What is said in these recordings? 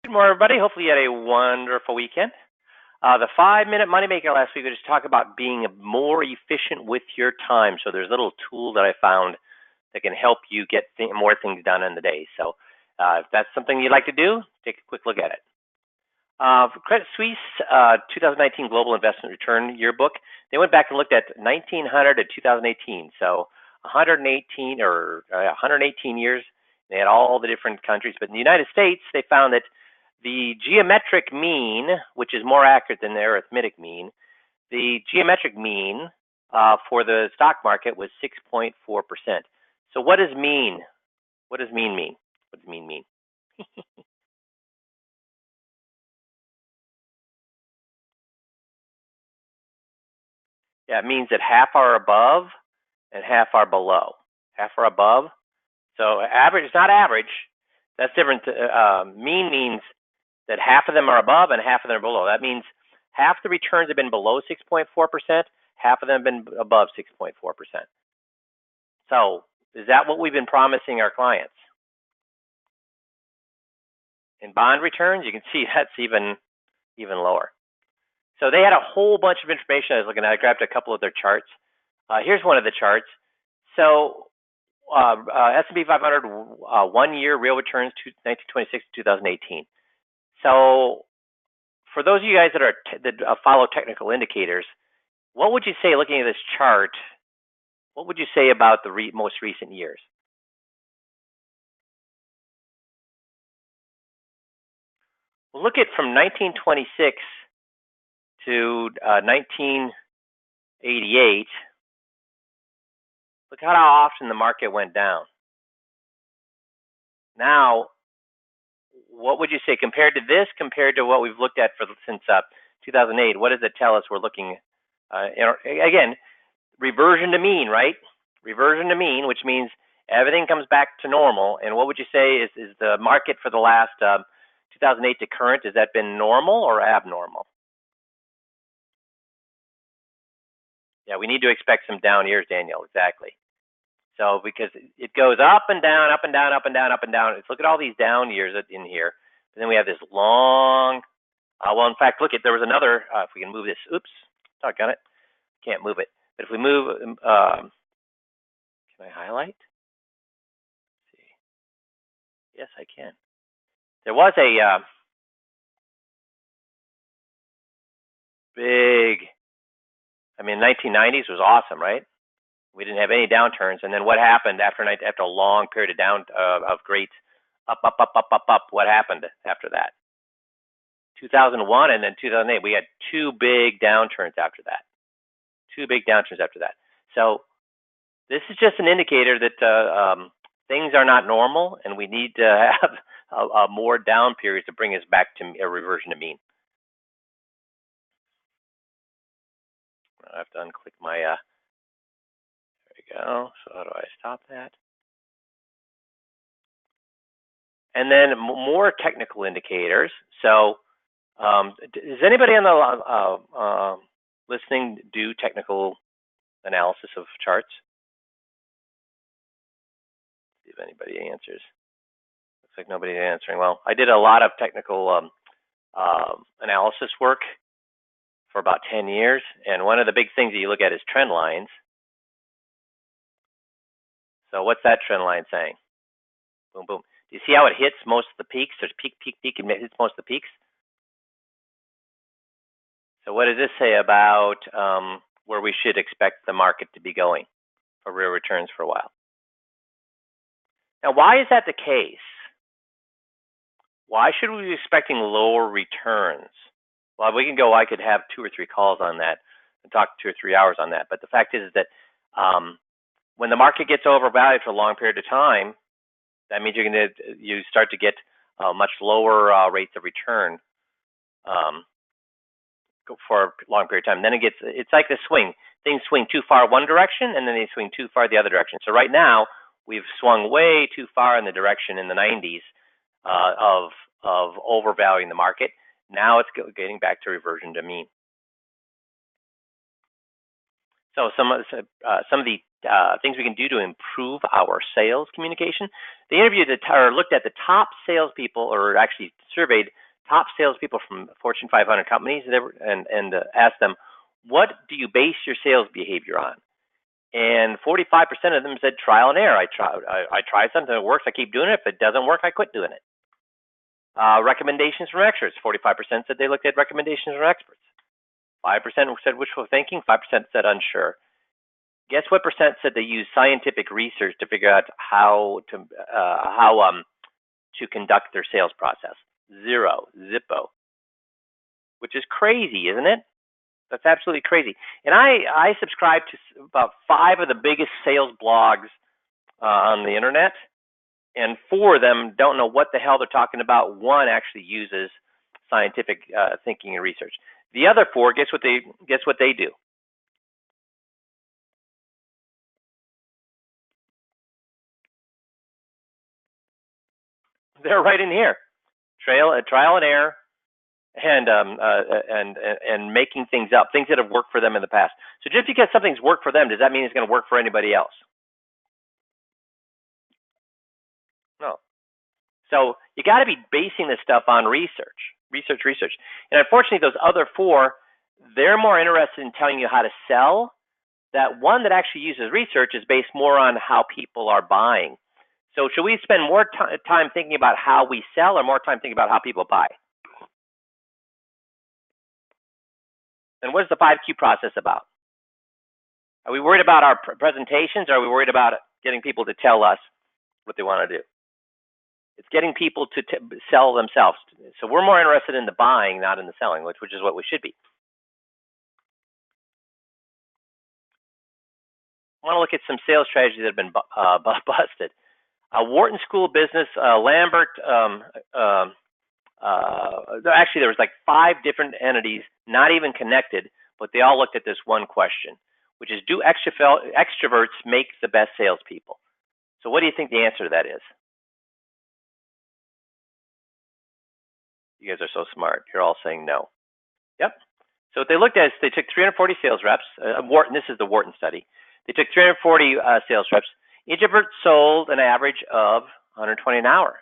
Good morning, everybody. Hopefully you had a wonderful weekend. The 5-minute moneymaker last week, we just talked about being more efficient with your time. So there's a little tool that I found that can help you get more things done in the day. So if that's something you'd like to do, take a quick look at it. For Credit Suisse 2019 Global Investment Return Yearbook, they went back and looked at 1900 to 2018. So 118 years. They had all the different countries, but in the United States, they found that the geometric mean, which is more accurate than the arithmetic mean, the geometric mean for the stock market was 6.4%. So what does mean? What does mean mean? What does mean mean? Yeah, it means that half are above and half are below. Half are above. So average is not average. That's different. Mean means that half of them are above and half of them are below. That means half the returns have been below 6.4%, half of them have been above 6.4%. So is that what we've been promising our clients? In bond returns, you can see that's even lower. So they had a whole bunch of information I was looking at. I grabbed a couple of their charts. Here's one of the charts. So S&P 500 1-year real returns 1926 to 2018. So for those of you guys that follow technical indicators, what would you say, looking at this chart, what would you say about the most recent years? Well, look at from 1926 to 1988. Look how often the market went down. Now, what would you say compared to this, compared to what we've looked at since 2008? What does it tell us we're looking? Again, reversion to mean, right? Reversion to mean, which means everything comes back to normal. And what would you say is the market for the last 2008 to current? Has that been normal or abnormal? Yeah, we need to expect some down years, Daniel. Exactly. So because it goes up and down, up and down, up and down, up and down. Let's look at all these down years in here. And then we have this long, well, in fact, look at, there was another, if we can move this, oops, doggone it, can't move it. But if we move, can I highlight? Let's see. Yes, I can. There was a big, I mean, 1990s was awesome, right? We didn't have any downturns, and then what happened after a long period of great up? What happened after that? 2001 and then 2008, we had two big downturns after that. So this is just an indicator that things are not normal, and we need to have more down periods to bring us back to a reversion to mean. I have to unclick my. There we go. So how do I stop that? And then more technical indicators. So does anybody on the listening do technical analysis of charts? See if anybody answers. Looks like nobody's answering. Well, I did a lot of technical analysis work for about 10 years, and one of the big things that you look at is trend lines. So what's that trend line saying? Boom, boom. Do you see how it hits most of the peaks? There's peak, and it hits most of the peaks. So what does this say about where we should expect the market to be going for real returns for a while? Now, why is that the case? Why should we be expecting lower returns? Well, we can go, I could have 2 or 3 calls on that and talk 2 or 3 hours on that. But the fact is that when the market gets overvalued for a long period of time, that means you start to get much lower rates of return for a long period of time. Then it's like the swing. Things swing too far one direction, and then they swing too far the other direction. So right now, we've swung way too far in the direction in the 90s of overvaluing the market. Now it's getting back to reversion to mean. So some of the things we can do to improve our sales communication. They interviewed or looked at the top salespeople, or actually surveyed top salespeople from Fortune 500 companies, and asked them, what do you base your sales behavior on? And 45% of them said trial and error. I try something that works, I keep doing it. If it doesn't work, I quit doing it. Recommendations from experts. 45% said they looked at recommendations from experts. 5% said wishful thinking. 5% said unsure. Guess what percent said they use scientific research to figure out how to conduct their sales process? 0, zippo. Which is crazy, isn't it? That's absolutely crazy. And I subscribe to about 5 of the biggest sales blogs on the internet, and 4 of them don't know what the hell they're talking about. 1 actually uses scientific thinking and research. The other 4, guess what they do? They're right in here. Trial and error, and making things up, things that have worked for them in the past. So just because something's worked for them, does that mean it's going to work for anybody else? No. So you got to be basing this stuff on research. And unfortunately, those other 4, they're more interested in telling you how to sell. That one that actually uses research is based more on how people are buying. So should we spend more time thinking about how we sell, or more time thinking about how people buy? And what is the 5Q process about? Are we worried about our presentations, or are we worried about getting people to tell us what they want to do? It's getting people to sell themselves. So we're more interested in the buying, not in the selling, which is what we should be. I want to look at some sales strategies that have been busted. Wharton School of Business, Lambert, actually there was like 5 different entities, not even connected, but they all looked at this one question, which is, do extroverts make the best salespeople? So what do you think the answer to that is? You guys are so smart. You're all saying no. Yep. So what they looked at is they took 340 sales reps. This is the Wharton study. They took 340 sales reps. Introverts sold an average of 120 an hour.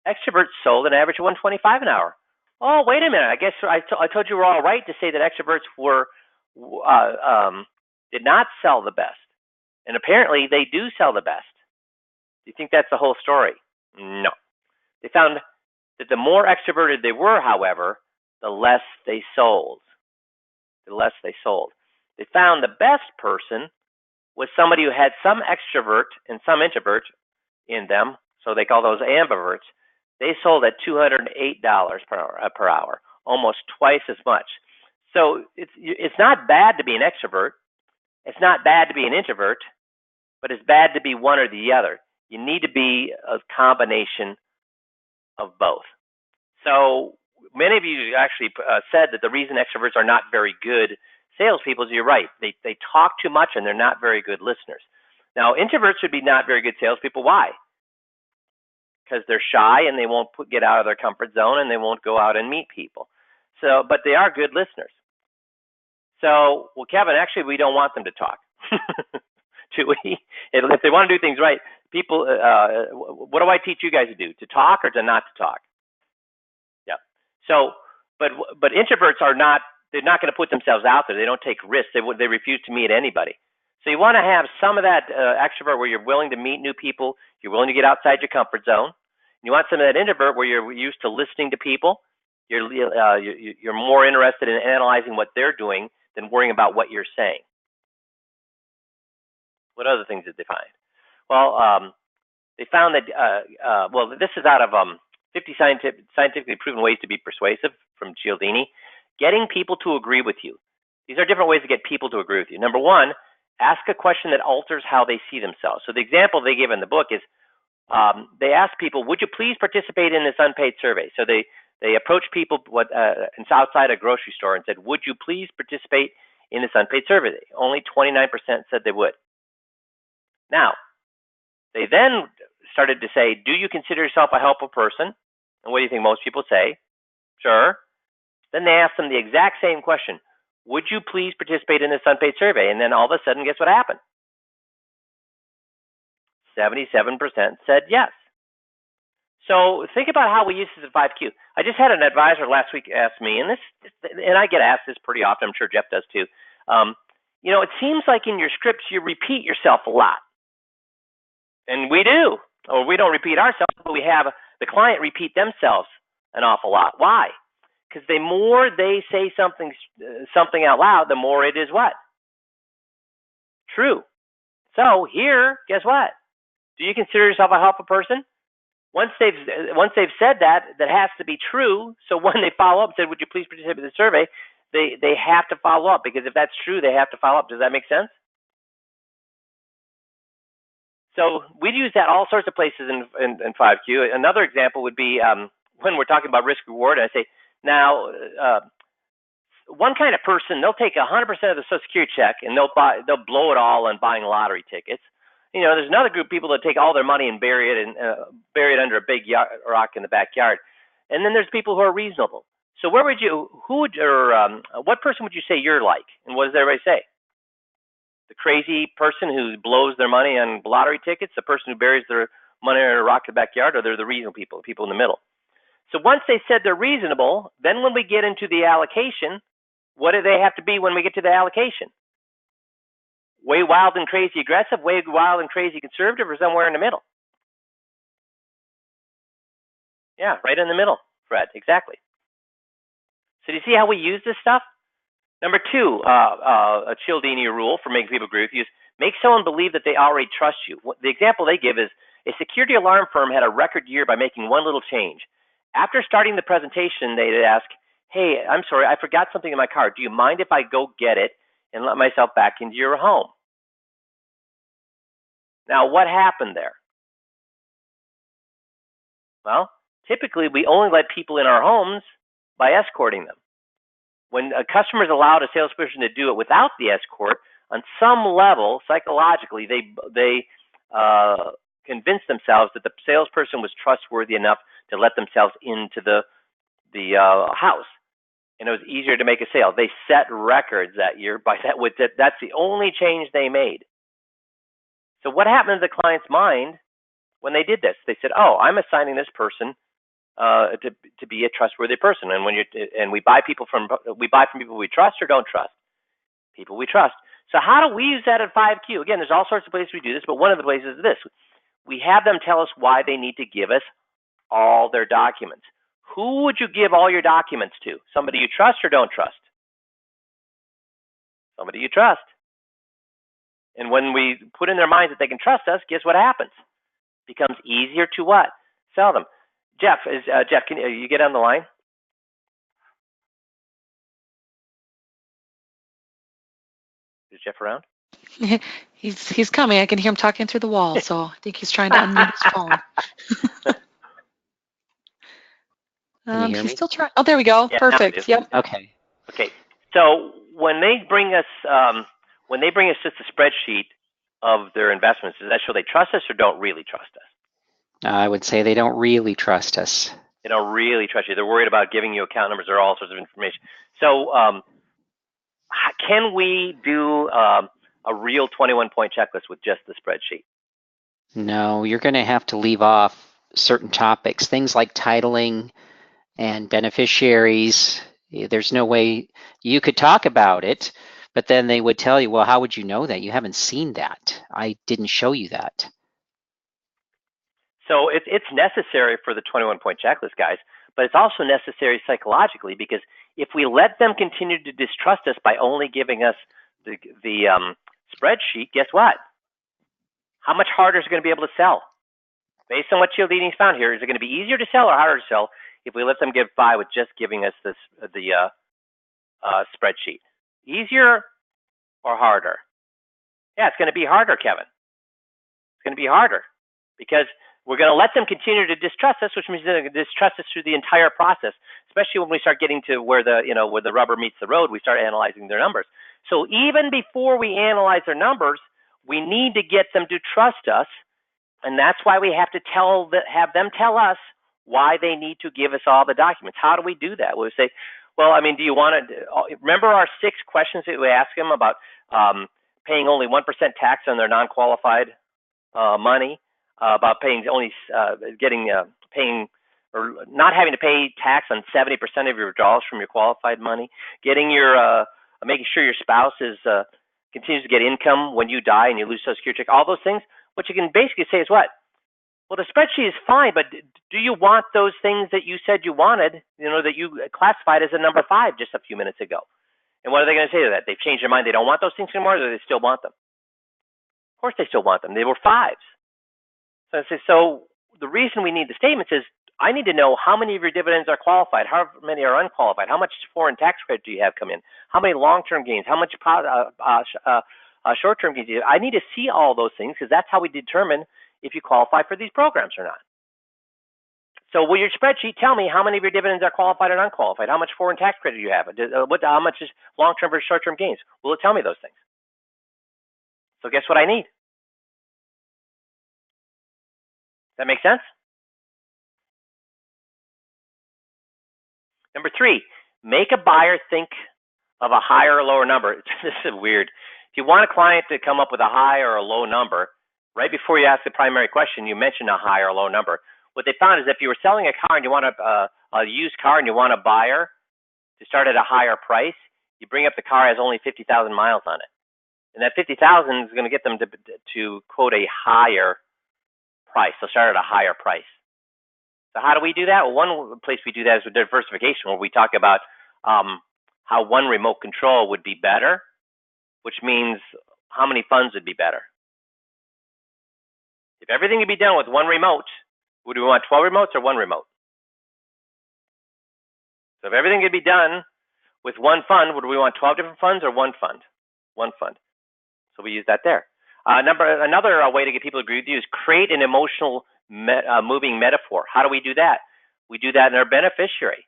Extroverts sold an average of 125 an hour. Oh, wait a minute. I guess I told you we're all right to say that extroverts did not sell the best. And apparently they do sell the best. Do you think that's the whole story? No. They found that the more extroverted they were, however, the less they sold. They found the best person was somebody who had some extrovert and some introvert in them, so they call those ambiverts. They sold at $208 per hour, almost twice as much. So it's not bad to be an extrovert. It's not bad to be an introvert, but it's bad to be one or the other. You need to be a combination of both. So many of you actually said that the reason extroverts are not very good salespeople is, you're right. They talk too much and they're not very good listeners. Now, introverts should be not very good salespeople. Why? Because they're shy and they won't get out of their comfort zone and they won't go out and meet people. So, but they are good listeners. So, well, Kevin, actually, we don't want them to talk. Do we? If they want to do things right, people, what do I teach you guys to do? To talk or to not to talk? Yeah. So, but introverts are not. They're not going to put themselves out there. They don't take risks. They refuse to meet anybody. So you want to have some of that extrovert where you're willing to meet new people. You're willing to get outside your comfort zone. You want some of that introvert where you're used to listening to people. You're more interested in analyzing what they're doing than worrying about what you're saying. What other things did they find? Well, they found that, this is out of 50 scientifically proven ways to be persuasive from Cialdini. Getting people to agree with you. These are different ways to get people to agree with you. Number 1, ask a question that alters how they see themselves. So the example they give in the book is, they asked people, would you please participate in this unpaid survey? So they approached people outside a grocery store and said, would you please participate in this unpaid survey? Only 29% said they would. Now, they then started to say, do you consider yourself a helpful person? And what do you think most people say? Sure. Then they asked them the exact same question. Would you please participate in this unpaid survey? And then all of a sudden, guess what happened? 77% said yes. So think about how we use this at 5Q. I just had an advisor last week ask me, and I get asked this pretty often. I'm sure Jeff does too. It seems like in your scripts you repeat yourself a lot, and we do, or we don't repeat ourselves, but we have the client repeat themselves an awful lot. Why? Because the more they say something out loud, the more it is what? True. So here, guess what? Do you consider yourself a helpful person? Once they've said that has to be true. So when they follow up and said, "Would you please participate in the survey?" They have to follow up, because if that's true, they have to follow up. Does that make sense? So we'd use that all sorts of places in 5Q. Another example would be when we're talking about risk reward. I say, now, one kind of person, they'll take 100% of the Social Security check and they'll blow it all on buying lottery tickets. There's another group of people that take all their money and bury it under a big rock in the backyard. And then there's people who are reasonable. So what person would you say you're like? And what does everybody say? The crazy person who blows their money on lottery tickets, the person who buries their money under a rock in the backyard, or they're the reasonable people in the middle? So once they said they're reasonable, then when we get into the allocation, what do they have to be when we get to the allocation? Way wild and crazy aggressive, way wild and crazy conservative, or somewhere in the middle? Yeah, right in the middle, Fred, exactly. So do you see how we use this stuff? Number two, a Cialdini rule for making people agree with you is make someone believe that they already trust you. The example they give is a security alarm firm had a record year by making one little change. After starting the presentation, they'd ask, "Hey, I'm sorry, I forgot something in my car. Do you mind if I go get it and let myself back into your home?" Now, what happened there? Well, typically we only let people in our homes by escorting them. When a customer is allowed a salesperson to do it without the escort, on some level, psychologically, they convince themselves that the salesperson was trustworthy enough to let themselves into the house, and it was easier to make a sale. They set records that year by that. That's the only change they made. So what happened to the client's mind when they did this? They said, "Oh, I'm assigning this person to be a trustworthy person." And we buy from people we trust or don't trust. People we trust. So how do we use that at 5Q? Again, there's all sorts of places we do this, but one of the places is this: we have them tell us why they need to give us all their documents. Who would you give all your documents to? Somebody you trust or don't trust? Somebody you trust. And when we put in their minds that they can trust us, guess what happens? It becomes easier to what? Sell them. Jeff, can you get on the line? Is Jeff around? He's coming. I can hear him talking through the wall, so I think he's trying to unmute his phone. He's still trying. Oh, there we go. Yeah, perfect. Yep. Okay. So when they bring us just a spreadsheet of their investments, does that show they trust us or don't really trust us? I would say they don't really trust us. They don't really trust you. They're worried about giving you account numbers or all sorts of information. So can we do a real 21-point checklist with just the spreadsheet? No, you're going to have to leave off certain topics, things like titling and beneficiaries. There's no way you could talk about it, but then they would tell you, well, how would you know that? You haven't seen that. I didn't show you that. So it's necessary for the 21-point checklist, guys, but it's also necessary psychologically, because if we let them continue to distrust us by only giving us the spreadsheet, guess what? How much harder is it going to be able to sell? Based on what Cialdini's found here, is it going to be easier to sell or harder to sell if we let them get by with just giving us the spreadsheet? Easier or harder? Yeah, it's going to be harder, Kevin. It's going to be harder because we're going to let them continue to distrust us, which means they're going to distrust us through the entire process, especially when we start getting to where the rubber meets the road. We start analyzing their numbers. So even before we analyze their numbers, we need to get them to trust us, and that's why we have to have them tell us why they need to give us all the documents. How do we do that? We say, well, I mean, do you want to remember our 6 questions that we ask them about paying only 1% tax on their non-qualified money, about paying only paying or not having to pay tax on 70% of your withdrawals from your qualified money, getting your making sure your spouse is continues to get income when you die and you lose Social Security check, all those things. What you can basically say is what? Well, the spreadsheet is fine, but do you want those things that you said you wanted, that you classified as a number 5 just a few minutes ago? And what are they going to say to that? They've changed their mind. They don't want those things anymore, or do they still want them? Of course they still want them. They were 5s. So I say, so the reason we need the statements is I need to know how many of your dividends are qualified, how many are unqualified, how much foreign tax credit do you have come in, how many long-term gains, how much short-term gains do you have. I need to see all those things because that's how we determine if you qualify for these programs or not. So will your spreadsheet tell me how many of your dividends are qualified and unqualified? How much foreign tax credit do you have? How much is long-term versus short-term gains? Will it tell me those things? So guess what I need? That make sense? Number 3, make a buyer think of a higher or lower number. This is weird. If you want a client to come up with a high or a low number, right before you ask the primary question, you mention a high or a low number. What they found is if you were selling a car and you want a used car and you want a buyer to start at a higher price, you bring up the car has only 50,000 miles on it. And that 50,000 is going to get them to quote a higher price. They'll start at a higher price. So how do we do that? Well, one place we do that is with diversification, where we talk about how one remote control would be better, which means how many funds would be better. If everything could be done with one remote, would we want 12 remotes or one remote? So if everything could be done with one fund, would we want 12 different funds or one fund? One fund. So we use that there. Another way to get people to agree with you is create an emotional moving metaphor. How do we do that? We do that in our beneficiary,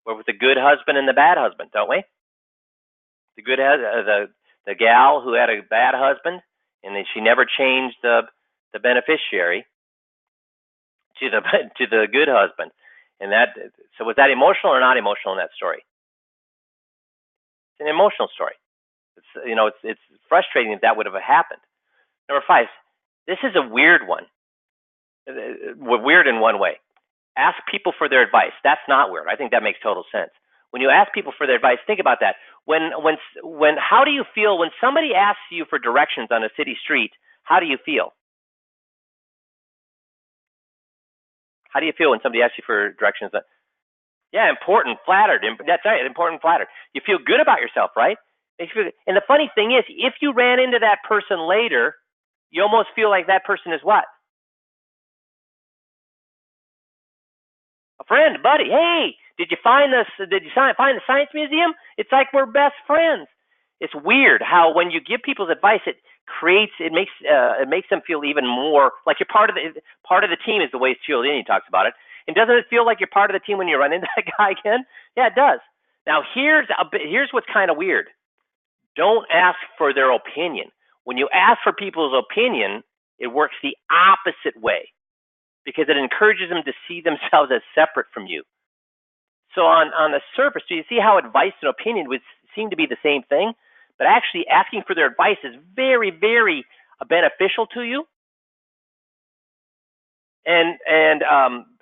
or with the good husband and the bad husband, don't we? The gal who had a bad husband, and then she never changed the beneficiary to the good husband, and so was that emotional or not emotional in that story? It's an emotional story. It's frustrating that would have happened. Number 5, this is a weird one. Weird in one way. Ask people for their advice. That's not weird. I think that makes total sense. When you ask people for their advice, think about that. How do you feel when somebody asks you for directions on a city street? How do you feel? How do you feel when somebody asks you for directions? Yeah, important, flattered. That's right, important, flattered. You feel good about yourself, right? And the funny thing is, if you ran into that person later, you almost feel like that person is what? A friend, buddy. Hey, did you find this? Did you find the science museum? It's like we're best friends. It's weird how when you give people's advice, it makes them feel even more like you're part of the team. Is the way Cialdini talks about it. And doesn't it feel like you're part of the team when you run into that guy again? Yeah, it does. Now here's what's kind of weird. Don't ask for their opinion. When you ask for people's opinion, it works the opposite way, because it encourages them to see themselves as separate from you. So on the surface, do you see how advice and opinion would seem to be the same thing? But actually asking for their advice is very, very beneficial to you. And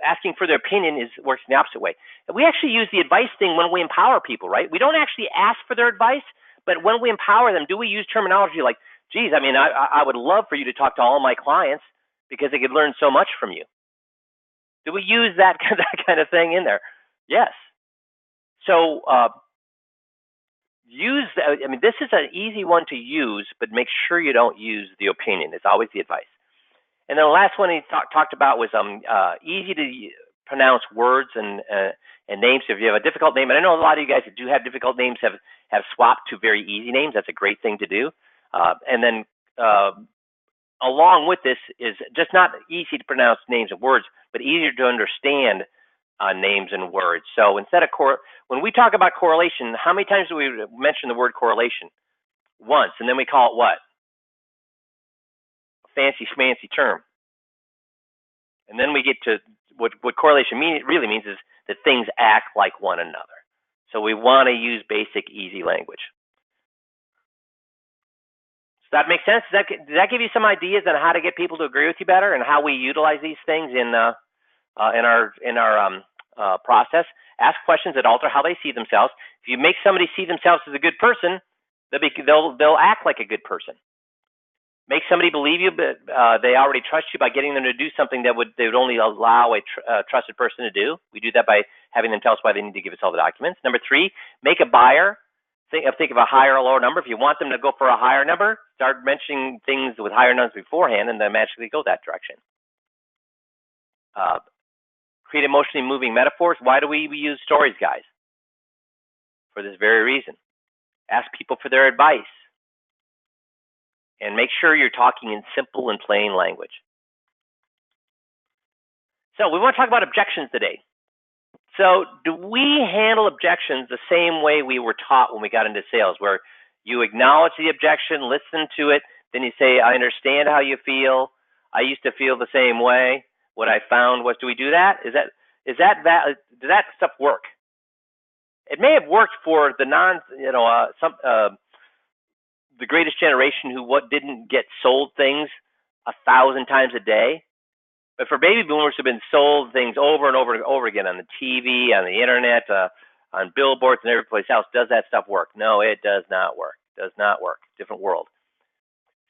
asking for their opinion works in the opposite way. And we actually use the advice thing when we empower people, right? We don't actually ask for their advice, but when we empower them, do we use terminology like, geez, I would love for you to talk to all my clients because they could learn so much from you. Do we use that kind of thing in there? Yes. So this is an easy one to use, but make sure you don't use the opinion. It's always the advice. And then the last one he talked about was easy to pronounce words and names. If you have a difficult name, and I know a lot of you guys that do have difficult names have swapped to very easy names. That's a great thing to do. And then along with this is just not easy to pronounce names and words, but easier to understand names and words. So instead of when we talk about correlation, how many times do we mention the word correlation? Once, and then we call it what? A fancy schmancy term. And then we get to what correlation really means is that things act like one another. So we want to use basic, easy language. that make sense? Does that give you some ideas on how to get people to agree with you better and how we utilize these things in our process? Ask questions that alter how they see themselves. If you make somebody see themselves as a good person, they'll act like a good person. Make somebody believe you, but they already trust you by getting them to do something that they would only allow a trusted person to do. We do that by having them tell us why they need to give us all the documents. Number 3, make a buyer think of a higher or lower number. If you want them to go for a higher number, start mentioning things with higher numbers beforehand, and then magically go that direction. Create emotionally moving metaphors. Why do we use stories, guys? For this very reason. Ask people for their advice. And make sure you're talking in simple and plain language. So we want to talk about objections today. So do we handle objections the same way we were taught when we got into sales, where you acknowledge the objection, listen to it, then you say, I understand how you feel. I used to feel the same way. What I found was, do we do that? Does that stuff work? It may have worked for the the greatest generation who didn't get sold things 1,000 times a day. But for baby boomers who've been sold things over and over and over again on the TV, on the internet, on billboards and every place else, does that stuff work? No, it does not work. Does not work. Different world.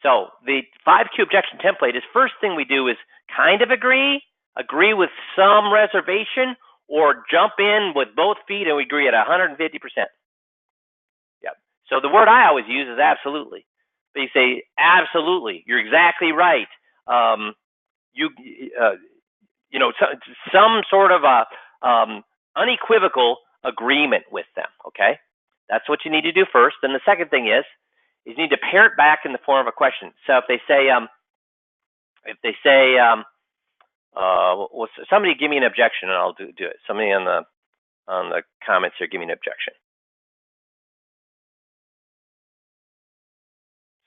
So the 5Q objection template is, first thing we do is kind of agree with some reservation, or jump in with both feet and we agree at 150%. Yep. So the word I always use is absolutely. But you say, absolutely, you're exactly right. Some sort of unequivocal agreement with them. Okay, that's what you need to do first. Then the second thing is you need to pair it back in the form of a question. So if they say, well, somebody give me an objection, and I'll do it. Somebody on the comments here, give me an objection.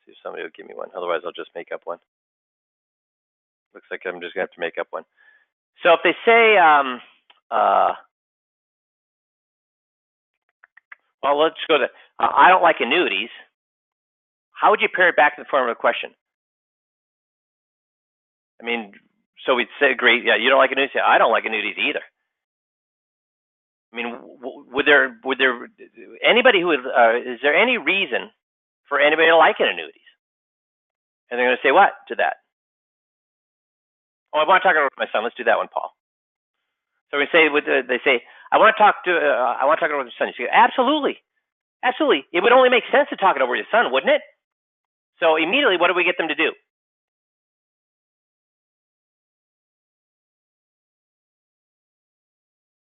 See if somebody will give me one. Otherwise, I'll just make up one. Looks like I'm just gonna have to make up one. So if they say, well, let's go to, I don't like annuities. How would you pair it back in the form of a question? I mean, so we'd say, great, yeah, you don't like annuities? I don't like annuities either. I mean, would there anybody who is there any reason for anybody to like annuities? And they're going to say what to that? Oh, I want to talk about my son. Let's do that one, Paul. So we say, they say, I want to talk over with your son. You say, absolutely, absolutely. It would only make sense to talk it over with your son, wouldn't it? So immediately, what do we get them to do?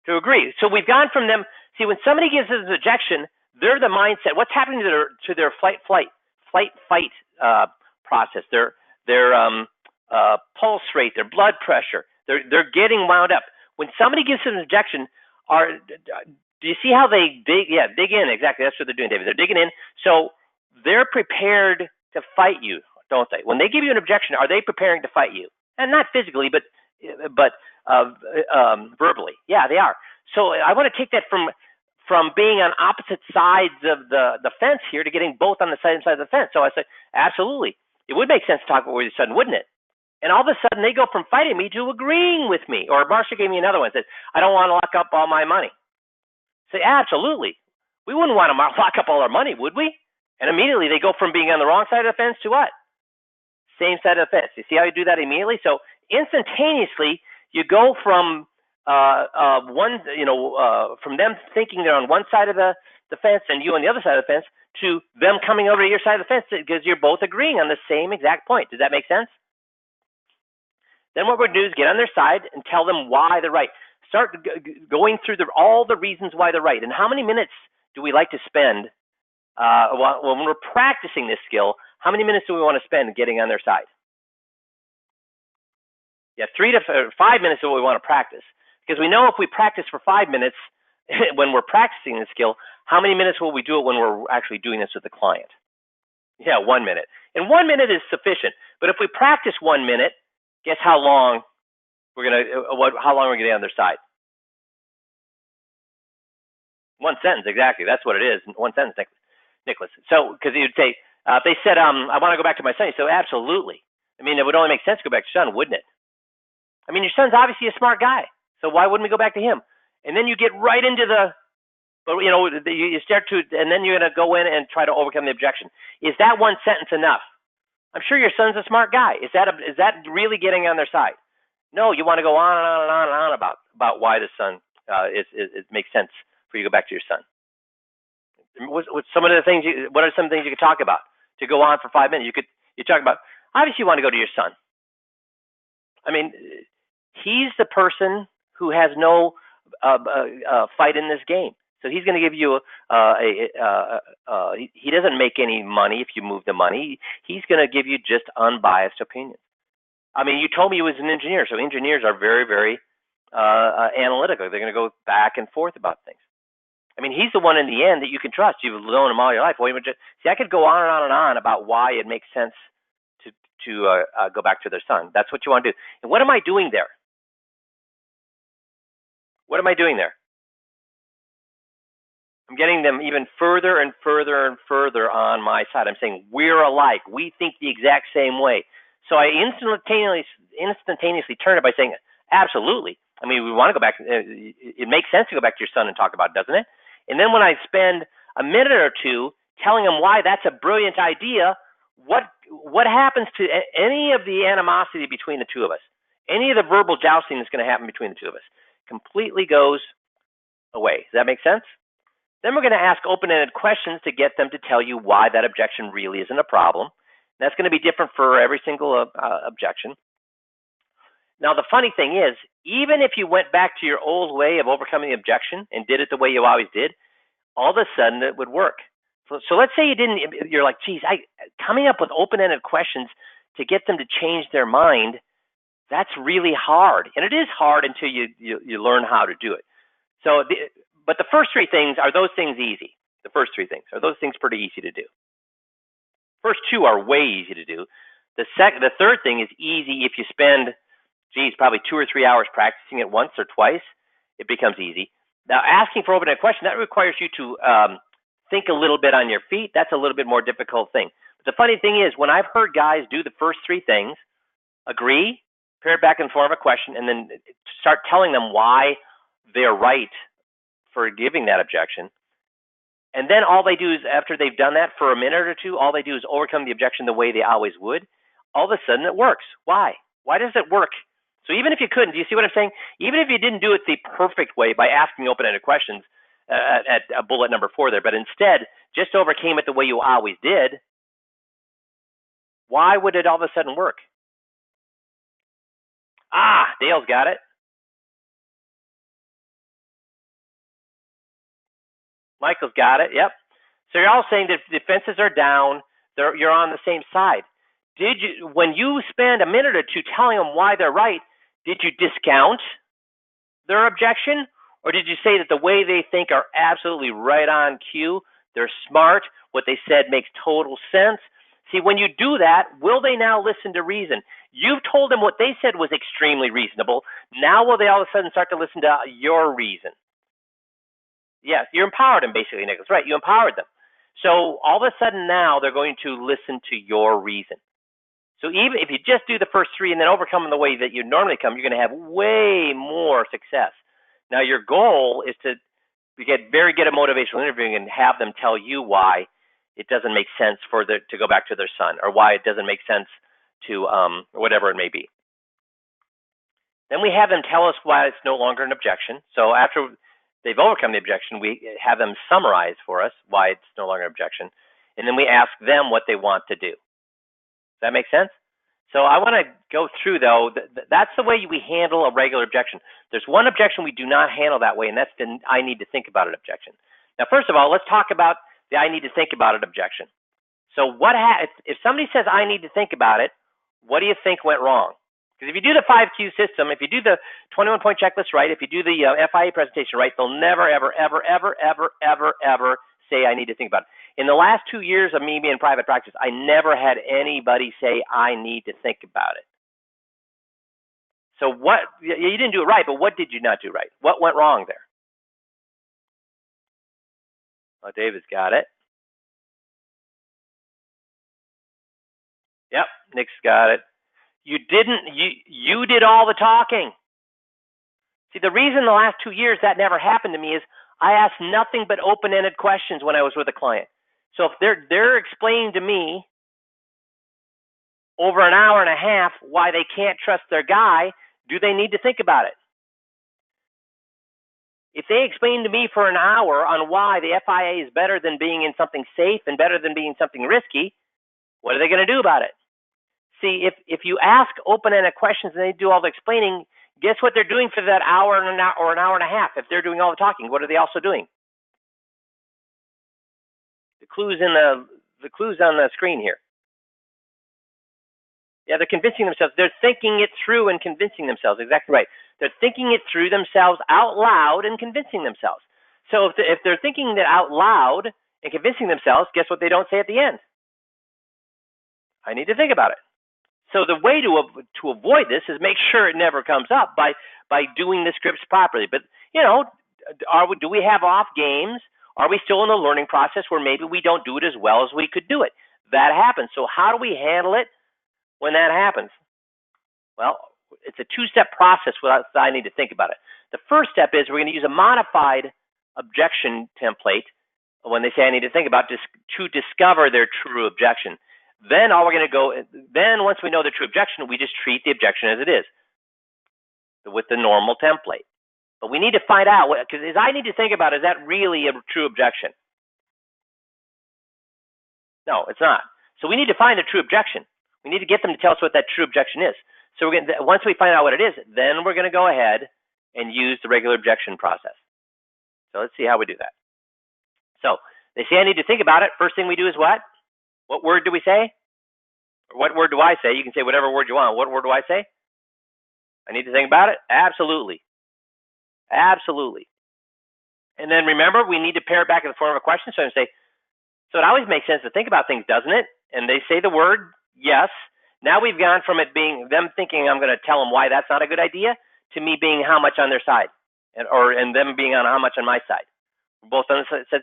To agree. So we've gone from them. See, when somebody gives us an objection, they're the mindset. What's happening to their fight process? Their pulse rate, their blood pressure. They're getting wound up. When somebody gives us an objection, do you see how they dig? Yeah, dig in. Exactly. That's what they're doing, David. They're digging in. So they're prepared to fight you, don't they? When they give you an objection, are they preparing to fight you? And not physically, but verbally. Yeah, they are. So I want to take that from being on opposite sides of the fence here to getting both on the same side of the fence. So I say, absolutely. It would make sense to talk about what you said, wouldn't it? And all of a sudden, they go from fighting me to agreeing with me. Or Marcia gave me another one. Says, I don't want to lock up all my money. Say, absolutely. We wouldn't want to lock up all our money, would we? And immediately, they go from being on the wrong side of the fence to what? Same side of the fence. You see how you do that immediately? So instantaneously, you go from from them thinking they're on one side of the fence and you on the other side of the fence, to them coming over to your side of the fence because you're both agreeing on the same exact point. Does that make sense? Then what we're going to do is get on their side and tell them why they're right. Start going through all the reasons why they're right. And how many minutes do we like to spend when we're practicing this skill? How many minutes do we want to spend getting on their side? Yeah, 3 to 5 minutes is what we want to practice. Because we know if we practice for 5 minutes when we're practicing the skill, how many minutes will we do it when we're actually doing this with the client? Yeah, 1 minute. And 1 minute is sufficient. But if we practice 1 minute, guess how long we're going to get on their side? One sentence, exactly. That's what it is. One sentence, Nicholas. So, because you'd say, If they said, I want to go back to my son, you say, absolutely. I mean, it would only make sense to go back to your son, wouldn't it? I mean, your son's obviously a smart guy, so why wouldn't we go back to him? And then you get right into but you start to, and then you're going to go in and try to overcome the objection. Is that one sentence enough? I'm sure your son's a smart guy. Is that really getting on their side? No, you want to go on and on and on and on about why the son it makes sense for you to go back to your son. What's some of the things? What are some things you could talk about to go on for 5 minutes? You talk about, obviously you want to go to your son. I mean, he's the person who has no fight in this game. So he's going to give you he doesn't make any money if you move the money. He's going to give you just unbiased opinions. I mean, you told me he was an engineer, so engineers are very, very analytical. They're going to go back and forth about things. I mean, he's the one in the end that you can trust. You've known him all your life. See, I could go on and on and on about why it makes sense to go back to their son. That's what you want to do. And what am I doing there? What am I doing there? I'm getting them even further and further and further on my side. I'm saying we're alike. We think the exact same way. So I instantaneously turn it by saying, absolutely. I mean, we want to go back. It makes sense to go back to your son and talk about it, doesn't it? And then when I spend a minute or two telling him why that's a brilliant idea, what happens to any of the animosity between the two of us? Any of the verbal jousting that's going to happen between the two of us completely goes away. Does that make sense? Then we're going to ask open-ended questions to get them to tell you why that objection really isn't a problem. That's going to be different for every single objection. Now, the funny thing is, even if you went back to your old way of overcoming the objection and did it the way you always did, all of a sudden it would work. So let's say you're like, geez, coming up with open-ended questions to get them to change their mind, that's really hard. And it is hard until you learn how to do it. But the first three things, are those things easy? The first three things, are those things pretty easy to do? First two are way easy to do. The third thing is easy if you spend, probably 2 or 3 hours practicing it once or twice, it becomes easy. Now, asking for open-ended question, that requires you to think a little bit on your feet. That's a little bit more difficult thing. But the funny thing is, when I've heard guys do the first three things, agree, pair it back in form of a question, and then start telling them why they're right for giving that objection. And then all they do is, after they've done that for a minute or two, all they do is overcome the objection the way they always would. All of a sudden it works. Why? Why does it work? So even if you couldn't, do you see what I'm saying? Even if you didn't do it the perfect way by asking open-ended questions at bullet number 4 there, but instead just overcame it the way you always did, why would it all of a sudden work? Dale's got it. Michael's got it. Yep. So you're all saying that defenses are down. You're on the same side. When you spend a minute or two telling them why they're right, did you discount their objection? Or did you say that the way they think are absolutely right on cue? They're smart. What they said makes total sense. See, when you do that, will they now listen to reason? You've told them what they said was extremely reasonable. Now will they all of a sudden start to listen to your reason? Yes, you empowered them basically, Nicholas. Right, you empowered them. So all of a sudden now they're going to listen to your reason. So even if you just do the first three and then overcome them the way that you normally come, you're going to have way more success. Now your goal is to get very good at motivational interviewing and have them tell you why it doesn't make sense to go back to their son, or why it doesn't make sense to whatever it may be. Then we have them tell us why it's no longer an objection. So after they've overcome the objection, we have them summarize for us why it's no longer an objection. And then we ask them what they want to do. Does that make sense? So I want to go through, though, that's the way we handle a regular objection. There's one objection we do not handle that way, and that's the I need to think about it objection. Now, first of all, let's talk about the I need to think about it objection. So if somebody says I need to think about it, what do you think went wrong? Because if you do the 5Q system, if you do the 21-point checklist right, if you do the FIA presentation right, they'll never, ever, ever, ever, ever, ever, ever say I need to think about it. In the last 2 years of me being in private practice, I never had anybody say I need to think about it. So you didn't do it right, but what did you not do right? What went wrong there? Oh, David's got it. Nick's got it. You did all the talking. See, the reason the last 2 years that never happened to me is I asked nothing but open-ended questions when I was with a client. So if they're explaining to me over an hour and a half why they can't trust their guy, do they need to think about it? If they explain to me for an hour on why the FIA is better than being in something safe and better than being something risky, what are they going to do about it? See, if you ask open-ended questions and they do all the explaining, guess what they're doing for that hour or an hour and a half? If they're doing all the talking, what are they also doing? The clues on the screen here. Yeah, they're convincing themselves. They're thinking it through and convincing themselves. Exactly right. They're thinking it through themselves out loud and convincing themselves. So if they're thinking that out loud and convincing themselves, guess what they don't say at the end? I need to think about it. So the way to avoid this is make sure it never comes up by doing the scripts properly. But do we have off games? Are we still in the learning process where maybe we don't do it as well as we could do it? That happens. So how do we handle it when that happens? Well, it's a two-step process without I need to think about it. The first step is we're going to use a modified objection template when they say I need to think about this to discover their true objection. Then once we know the true objection, we just treat the objection as it is with the normal template. But we need to find out, because I need to think about, is that really a true objection? No, it's not. So we need to find the true objection. We need to get them to tell us what that true objection is. So once we find out what it is, then we're going to go ahead and use the regular objection process. So let's see how we do that. So they say I need to think about it. First thing we do is what? What word do we say? Or what word do I say? You can say whatever word you want. What word do I say? I need to think about it? Absolutely. Absolutely. And then remember, we need to pair it back in the form of a question. So I'm going to say, so it always makes sense to think about things, doesn't it? And they say the word yes. Now we've gone from it being them thinking I'm going to tell them why that's not a good idea to me being how much on their side, and them being on how much on my side. We're both on the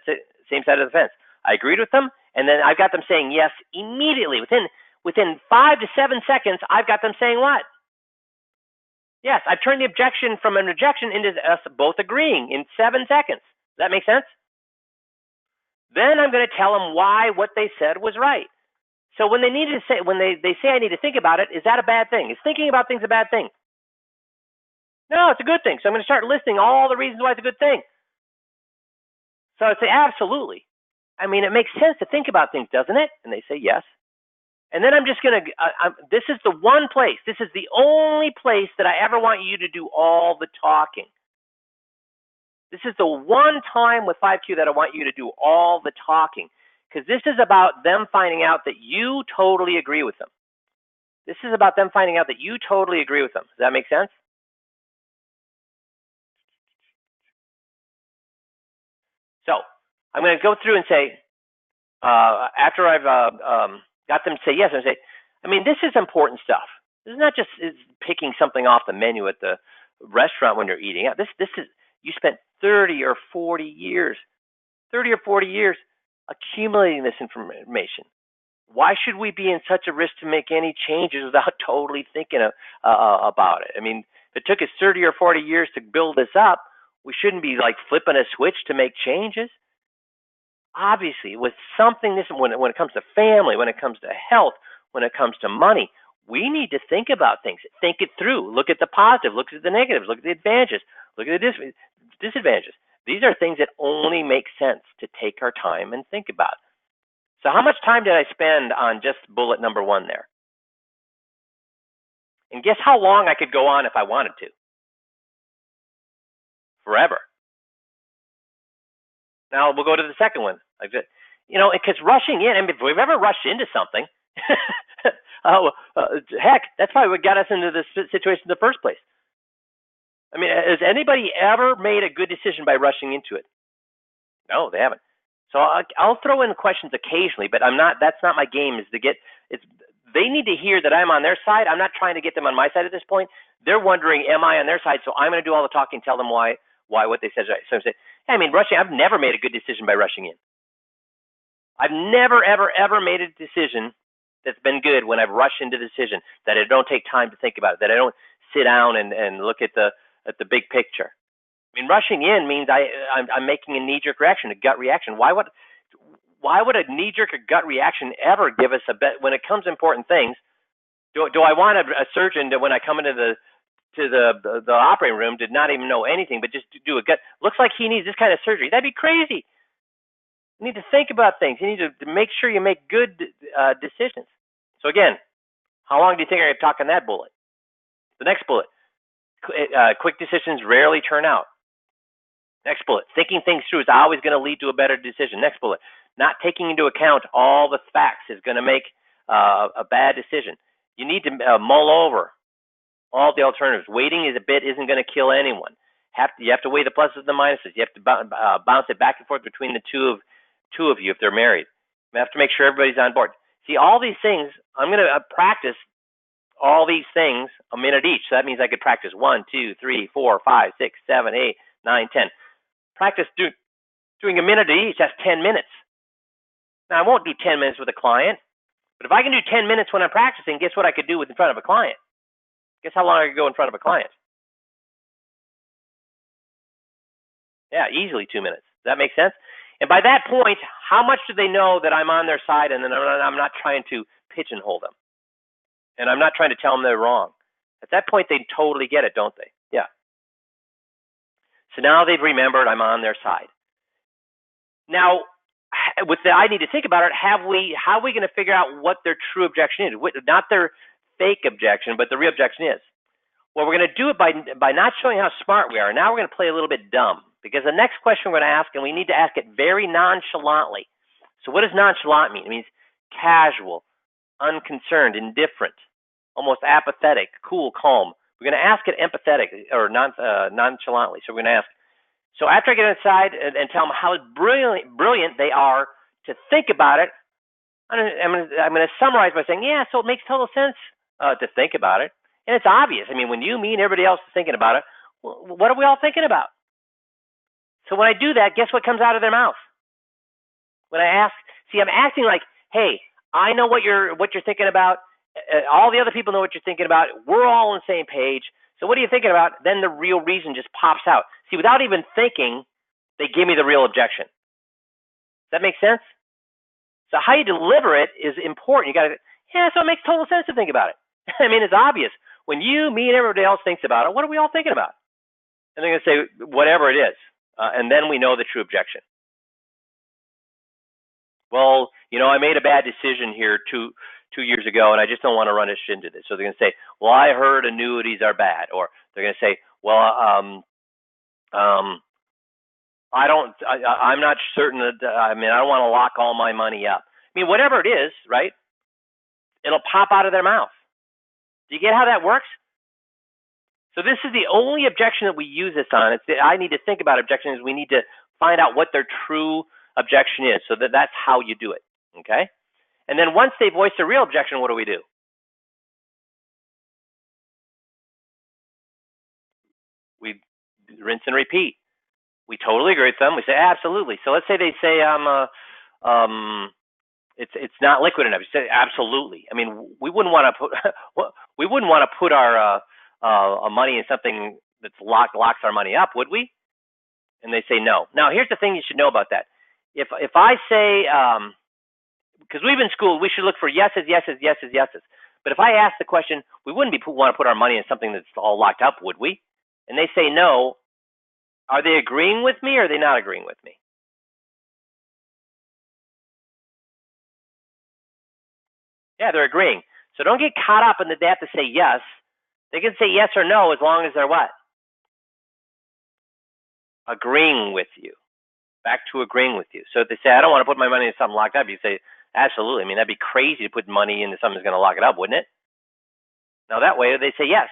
same side of the fence. I agreed with them, and then I've got them saying yes immediately. Within 5 to 7 seconds, I've got them saying what? Yes, I've turned the objection from an objection into us both agreeing in 7 seconds. Does that make sense? Then I'm going to tell them why what they said was right. So when they say I need to think about it, is that a bad thing? Is thinking about things a bad thing? No, it's a good thing. So I'm going to start listing all the reasons why it's a good thing. So I'd say absolutely. I mean, it makes sense to think about things, doesn't it? And they say yes. And then I'm just going to, this is the one place, this is the only place that I ever want you to do all the talking. This is the one time with 5Q that I want you to do all the talking, because this is about them finding out that you totally agree with them. This is about them finding out that you totally agree with them. Does that make sense? So I'm going to go through and say, after I've got them to say yes, I say, I mean, this is important stuff. This is not just picking something off the menu at the restaurant when you're eating out. This is, you spent 30 or 40 years accumulating this information. Why should we be in such a risk to make any changes without totally thinking about it? I mean, if it took us 30 or 40 years to build this up, we shouldn't be like flipping a switch to make changes. Obviously, with something this, when it comes to family, when it comes to health, when it comes to money, we need to think about things, think it through, look at the positive, look at the negatives, look at the advantages, look at the disadvantages. These are things that only make sense to take our time and think about. So how much time did I spend on just bullet number 1 there? And guess how long I could go on if I wanted to? Forever. Now we'll go to the second one. Because rushing in, I mean, if we've ever rushed into something, heck, that's probably what got us into this situation in the first place. I mean, has anybody ever made a good decision by rushing into it? No, they haven't. So I'll throw in questions occasionally, but that's not my game. They need to hear that I'm on their side. I'm not trying to get them on my side at this point. They're wondering, am I on their side? So I'm going to do all the talking, tell them why what they said is right. So I'm saying, I mean, rushing, I've never made a good decision by rushing in. I've never, ever, ever made a decision that's been good when I've rushed into the decision, that I don't take time to think about it, that I don't sit down and look at the big picture. I mean, rushing in means I'm making a knee-jerk reaction, a gut reaction. Why would a knee-jerk or gut reaction ever give us a bet when it comes to important things? Do I want a surgeon that when I come into the operating room did not even know anything, but just do a gut? Looks like he needs this kind of surgery. That'd be crazy. You need to think about things. You need to make sure you make good decisions. So again, how long do you think I could talk on that bullet? The next bullet, quick decisions rarely turn out. Next bullet, thinking things through is always going to lead to a better decision. Next bullet, not taking into account all the facts is going to make a bad decision. You need to mull over all the alternatives. Waiting isn't going to kill anyone. You have to weigh the pluses and the minuses. You have to bounce it back and forth between the two of you if they're married. You have to make sure everybody's on board. See, all these things, I'm going to practice all these things a minute each. So that means I could practice 1, 2, 3, 4, 5, 6, 7, 8, 9, 10. Practice doing a minute each. That's 10 minutes. Now, I won't do 10 minutes with a client, but if I can do 10 minutes when I'm practicing, guess what I could do in front of a client? Guess how long I could go in front of a client? Yeah, easily 2 minutes. Does that make sense? And by that point, how much do they know that I'm on their side and then I'm not trying to pigeonhole them? And I'm not trying to tell them they're wrong. At that point, they totally get it, don't they? Yeah. So now they've remembered I'm on their side. Now, with the I need to think about it, how are we going to figure out what their true objection is? Not their fake objection, but the real objection is. Well, we're going to do it by not showing how smart we are. Now we're going to play a little bit dumb, because the next question we're going to ask, and we need to ask it very nonchalantly. So what does nonchalant mean? It means casual, unconcerned, indifferent, almost apathetic, cool, calm. We're going to ask it empathetic or nonchalantly. So we're going to ask, so after I get inside and tell them how brilliant they are to think about it, I'm going to summarize by saying, yeah, so it makes total sense to think about it. And it's obvious. I mean, when you mean everybody else is thinking about it, what are we all thinking about? So when I do that, guess what comes out of their mouth? When I ask, see, I'm acting like, hey, I know what you're thinking about. All the other people know what you're thinking about. We're all on the same page. So what are you thinking about? Then the real reason just pops out. See, without even thinking, they give me the real objection. Does that make sense? So how you deliver it is important. You got to, yeah, so it makes total sense to think about it. I mean, it's obvious. When you, me, and everybody else thinks about it, what are we all thinking about? And they're going to say, whatever it is. And then we know the true objection. Well, I made a bad decision here two years ago, and I just don't want to run into this. So they're going to say, well, I heard annuities are bad. Or they're going to say, well, I'm not certain that, I don't want to lock all my money up. I mean, whatever it is, right? It'll pop out of their mouth. Do you get how that works? So this is the only objection that we use this on. It's I need to think about objections. We need to find out what their true objection is. So that's how you do it, okay? And then once they voice their real objection, what do? We rinse and repeat. We totally agree with them. We say, absolutely. So let's say they say, it's not liquid enough. You say, absolutely. I mean, we wouldn't want to put our money in something that's locks our money up, would we? And they say no. Now, here's the thing you should know about that. If I say, because we've been schooled, we should look for yeses, yeses, yeses, yeses. But if I ask the question, we wouldn't want to put our money in something that's all locked up, would we? And they say no. Are they agreeing with me or are they not agreeing with me? Yeah, they're agreeing. So don't get caught up in that they have to say yes. They can say yes or no as long as they're what? Agreeing with you. Back to agreeing with you. So if they say, I don't want to put my money in something locked up, you say, absolutely. I mean, that'd be crazy to put money into something that's going to lock it up, wouldn't it? Now that way they say yes.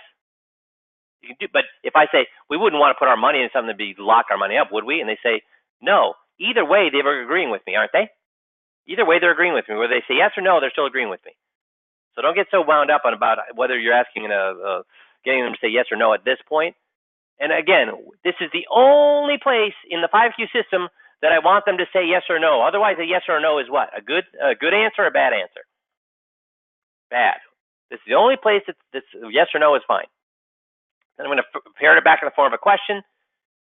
You can do, but if I say, we wouldn't want to put our money in something to lock our money up, would we? And they say, no. Either way, they're agreeing with me, aren't they? Either way, they're agreeing with me. Whether they say yes or no, they're still agreeing with me. So don't get so wound up on about whether you're asking getting them to say yes or no at this point. And again, this is the only place in the 5Q system that I want them to say yes or no. Otherwise, a yes or a no is what? A good answer or a bad answer? Bad. This is the only place that's yes or no is fine. Then I'm going to prepare it back in the form of a question,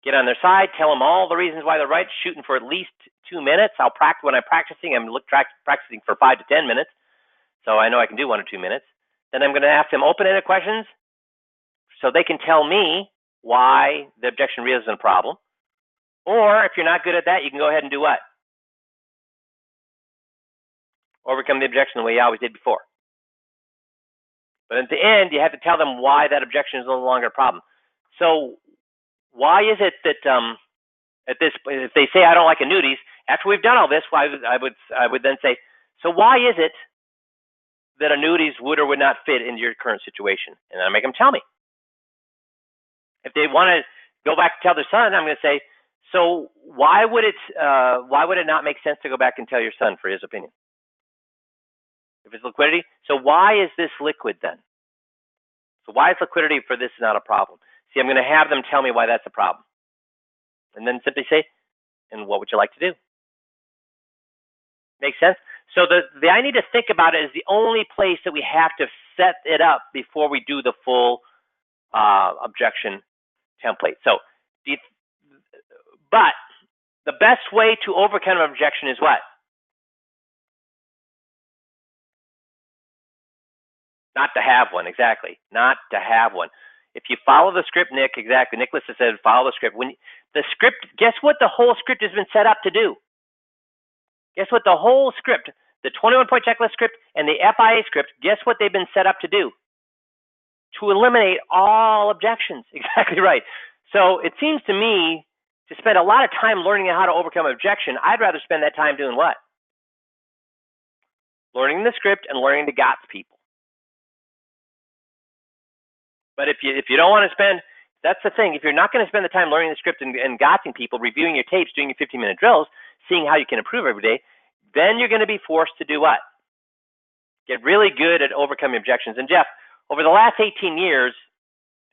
get on their side, tell them all the reasons why they're right, shooting for at least 2 minutes. I'll practice when I'm practicing. I'm practicing for 5 to 10 minutes, so I know I can do 1 or 2 minutes. Then I'm going to ask them open-ended questions so they can tell me why the objection really isn't a problem. Or if you're not good at that, you can go ahead and do what? Overcome the objection the way you always did before. But at the end, you have to tell them why that objection is no longer a problem. So why is it that if they say I don't like annuities, after we've done all this, I would then say, so why is it that annuities would or would not fit into your current situation? And I make them tell me. If they want to go back and tell their son, I'm going to say, so why would it not make sense to go back and tell your son for his opinion? If it's liquidity, so why is this liquid then? So why is liquidity for this not a problem? See, I'm going to have them tell me why that's a problem. And then simply say, and what would you like to do? Make sense? So the I need to think about it is the only place that we have to set it up before we do the full objection template. So, but the best way to overcome an objection is what? Not to have one, exactly. Not to have one. If you follow the script, Nick, exactly. Nicholas has said follow the script. When the script, guess what the whole script has been set up to do? Guess what the whole script, the 21-point checklist script and the FIA script, guess what they've been set up to do? To eliminate all objections. Exactly right. So it seems to me to spend a lot of time learning how to overcome objection, I'd rather spend that time doing what? Learning the script and learning the GOTS people. But if you don't want to spend, that's the thing. If you're not going to spend the time learning the script and GOTSing people, reviewing your tapes, doing your 15-minute drills, seeing how you can improve every day, then you're going to be forced to do what? Get really good at overcoming objections. And Jeff, over the last 18 years,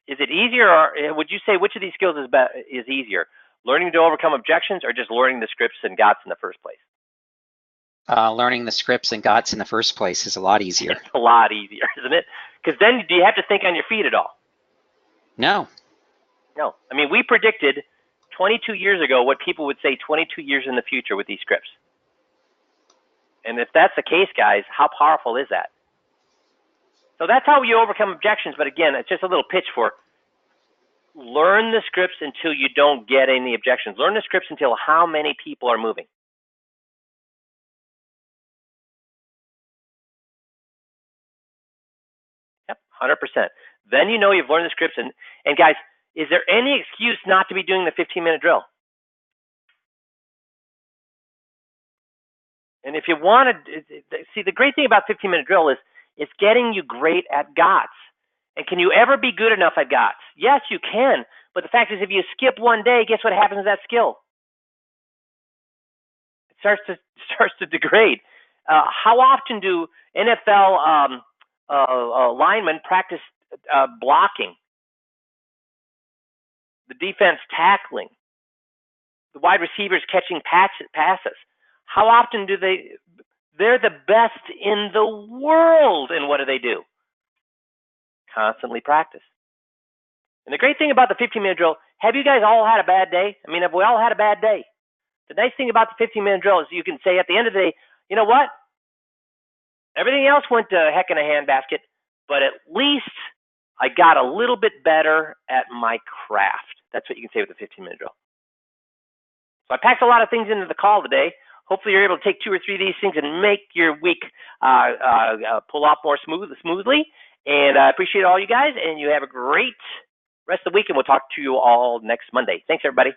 is it easier, or would you say which of these skills is easier? Learning to overcome objections or just learning the scripts and GOTS in the first place? Learning the scripts and GOTS in the first place is a lot easier. It's a lot easier, isn't it? Because then do you have to think on your feet at all? No. No. I mean, we predicted 22 years ago what people would say 22 years in the future with these scripts. And if that's the case, guys, how powerful is that? So that's how you overcome objections. But again, it's just a little pitch for learn the scripts until you don't get any objections. Learn the scripts until how many people are moving. Yep, 100%. Then you know you've learned the scripts. And guys, is there any excuse not to be doing the 15-minute drill? And if you want to, see, the great thing about 15-minute drill is it's getting you great at GOTS. And can you ever be good enough at GOTS? Yes, you can. But the fact is, if you skip one day, guess what happens to that skill? It starts to degrade. How often do NFL linemen practice blocking, the defense tackling, the wide receivers catching passes? How often do they're the best in the world, and what do? Constantly practice. And the great thing about the 15-minute drill, have you guys all had a bad day? I mean, have we all had a bad day? The nice thing about the 15-minute drill is you can say at the end of the day, you know what? Everything else went to heck in a handbasket, but at least I got a little bit better at my craft. That's what you can say with the 15-minute drill. So I packed a lot of things into the call today. Hopefully you're able to take 2 or 3 of these things and make your week pull off more smoothly. And I appreciate all you guys, and you have a great rest of the week, and we'll talk to you all next Monday. Thanks, everybody.